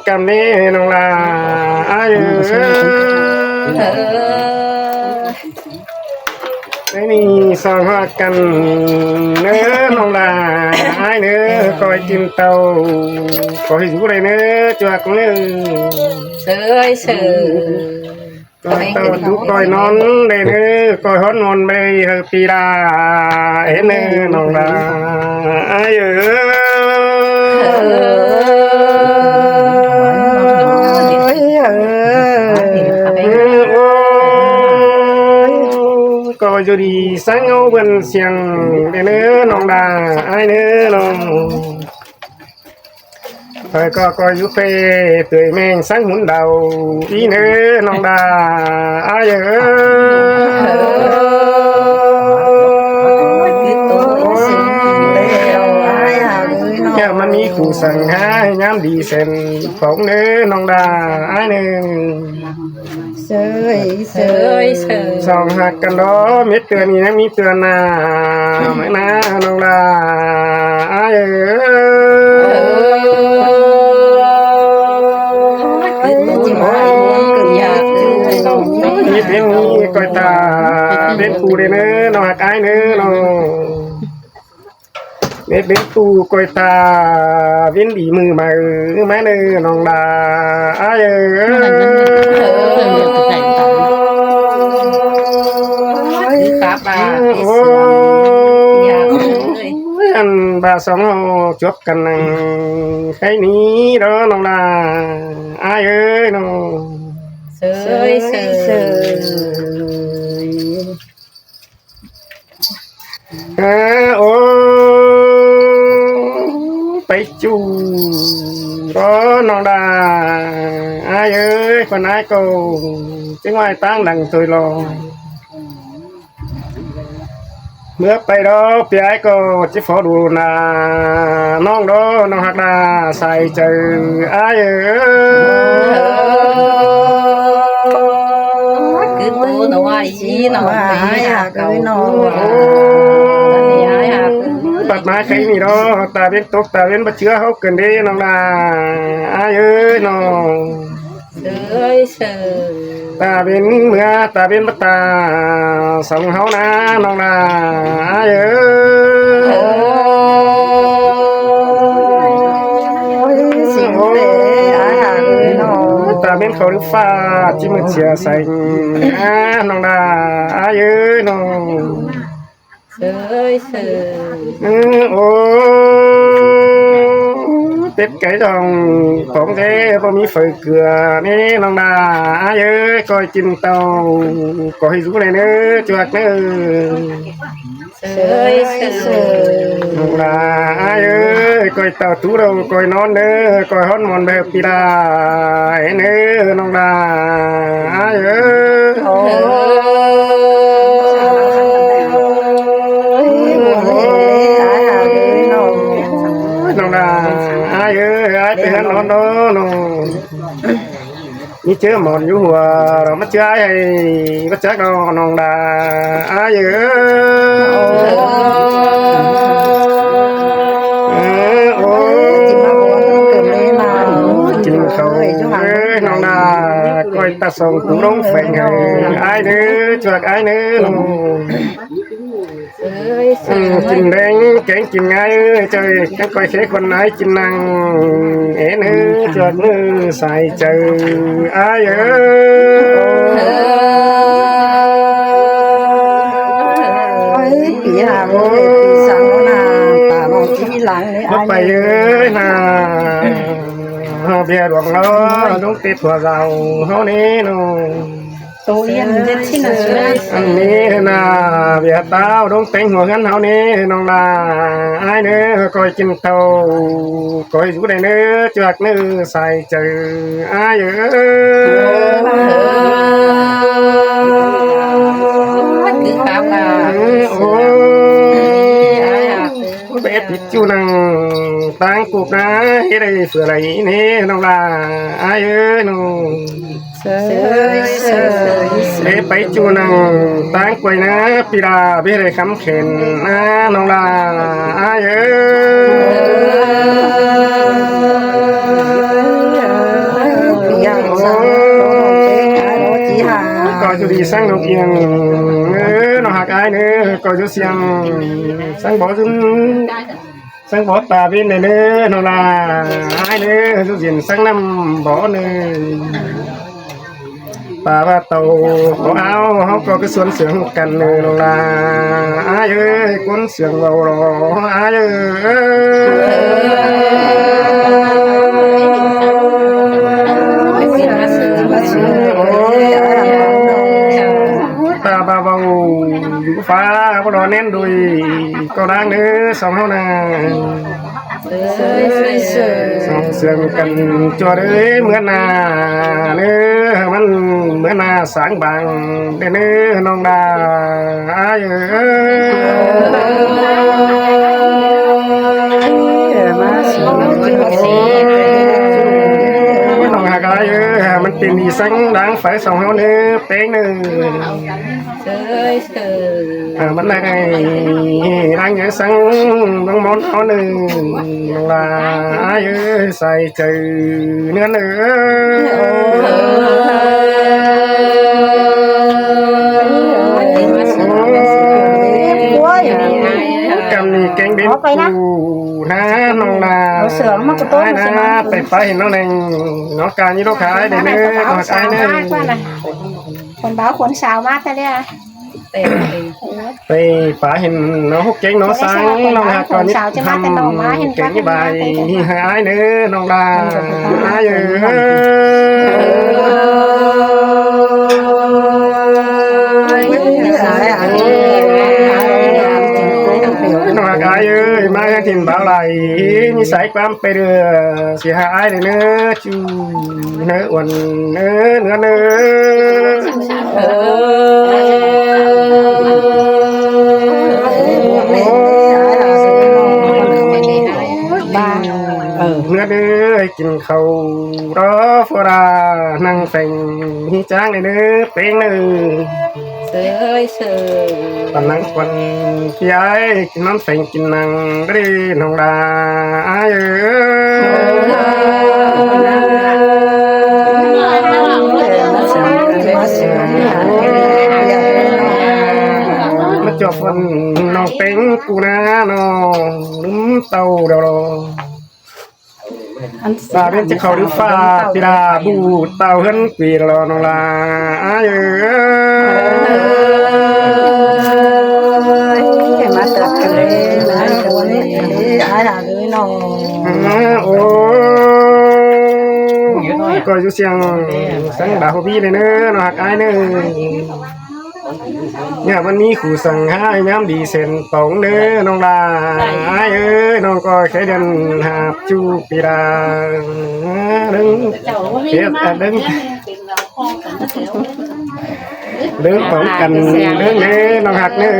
กำนี้น้องลาอายุไม่มีสองหักกันเนื้อน้องลาไอ้เนื้อคอยกินเตาคอยอยู่ไรเนื้อจวกเนื้อเสยเสยคอยเตาทุกคอยนอนได้เนื้อคอยฮ้อนนอนไปเฮปีดาเห็นเนื้อน้องลาอายุก็อยู่ดีสังเอาเบิ่นเสียงเนื้อน้องดาไอ้เนื้อน้องคอยก็อยู่เปเตยแมงสังหุ่นเดาอีเนื้อน้องดาไอ้มันมีขู่สั่งหาย้ำดีเส้นของเนื้อน้องดาไอ้เนื้อเสยเสยเสยสองหักกันล้อมิเตือนนี้นะมีเตือนนาไม่นาน้องลามีเป็นนี้ก้อยตาเป็นปูเลยเนื้อน้องหักไอ้เนื้อน้องเป็นปูก้อยตาเป็นดีมือมาแม่เนื้อน้องลาอันบาสองจบกันนังใครนี้เด้อน้องลาอ้ายเอ้ยน้องเสยเสยเสยโอ้ไปจูรอน้องลาอ้ายเอ้ยคนนายกูจึงว่าตั้งหลังตัวรอเมื่อไปรอเปียก็จะฟอดูนาน้องรอน้องหักนาใส่เจออ้ายคือตัวหนูไอ้ชีหนูไอ้หักเลยหนูปัดไม้ใครนี่รอตาเป็นตกตาเป็นบะเชื้อเขาเกินดีน้องนาอ้ายน้องเสยเสยตาเป็นเมื่อตาเป็นบัตาสองเฮานะน้องนาสิ่งเตะอาหารน้องตาเป็นเขาหรือฟ้าที่มันเชียใส่น้องนาน้องเสยเสยโอ้เป็ดไก่ทองของแท้พอมีไฟเกลือนี่น้องนาก็กินเตาก็ให้รู้เลยเนื้อจวกเนื้อเสยเสยน้องนาก็เตาตู้เราก็นอนเนื้อก็ฮ้อนมอนแบบปีดาเนื้อน้องนาโอ้น้องนาไปหันนอนนนี่เชื่อหมอนอยู่หัวเราไม่เชื่อไอ้ก็จักน้องดาโอ้กินเขาน้องดาก้อยตาส่งตุ้งร้องแฝงไอ้เนื้อจวกไอ้เนื้อกินแดงแกงกินง่ายเจอจังก้อยเสียคนไหนกินนังเอ็นจวดมือใส่เจอไอ้ปีหาโมปีสังนาตามองที่หลังนี่ไปนาเบียร์หลวงเราต้องติดหัวเราเฮานี้นูตัวเย็นเด็ดที่ไหนอันนี้นะเบียร์เต้าต้องแต่งหัวกันเฮานี้น้องนาไอ้เนื้อคอยกินเต้าคอยอยู่ในเนื้อจวกเนื้อใส่เจอไอ้คือข้าวกาโอ้เบ็ดติดจูนังตั้งกุบนะเฮ้ยเสืออะไรนี่น้องลาไอ้น้องเสยเสยไปจูนังตั้งกวยนะปีดาเบี้ยคำเข็นนะน้องลาไอ้ sang nông yên nó hạc ai nữa có chút xiang sang bỏ zum sang bỏ tà bên này nữa nó là ai nữa chút diện sang năm bỏ nữa bà và tàu có áo họ có cái xuân sướng cần nữa nó là ai ơi cuốn sướng vào đó ai ta ba vào phá có đó nén đùi có đang nữa xong không nè xong sương cần cho đấy mưa nà nữa mình mưa nà sáng bằng để nữa non đà ai non hà cái mình tìm đi sáng đáng phải xong không nữa bé nữa mình là đang nhớ sáng bằng món nó nữa là ai ơi xài trừ nữa nữa cầm đi cánh bên cù na nong là ai na phải nó này nó cả như nó khái để nữa nó ai nữaคนบ้าคนสาวมากแต่เนี่ย ไปป่าเห็นnó hút chén nó sáng nó hạt còn nhất thầm kể cái bài ai nữa nó là ai nó cái ơi mai thì bảo lại như sải quamไปเรือเสียหายเลยเนื้อจูเนื้อวันเนื้อเนื้อเด้อกินข้าวรอฟรานั่งเฟ่งฮีจ้างเลยเนื้อเป็งเนื้อตอนนั่งควันพี่ไอ้กินน้ำเฟ่งกินนั่งรีนองดาไอ้มาจบวันน้องเป็งกูนะน้องลืมเต่าเดาสาเรียนจะเขาหรือฟ้าพิราบูเต่าเฮิรนปีรอนองลามาตัดกันเลยนะตัวนี้ai là đứa nó coi chú xiang sáng bảo bi này nữa nó hạc ai nữa nhàวันนี้ขู่สั่งให้ย้ำดีเส้นตรงเด้อน้องลาเอ้ยน้องก็แค่เดินหาจูปีราดึงเทียบดึงดึงป้องกันดึงเด้อน้องหักเด้อ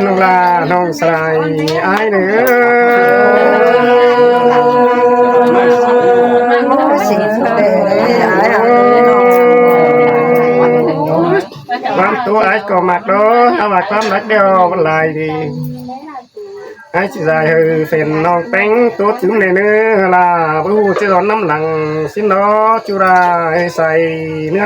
น้องลาน้องสลายไอ้เด้ความตัวไอ้ก็มักđóเอาว่าความรักเดียวมันลายดีไอ้สิได้เฮอเส้นน้องแป้งตัวถึงในเนื้อลาบ่ฮู้สิร้อนน้ำหลังสินดอจุราให้ใส่เนื้อ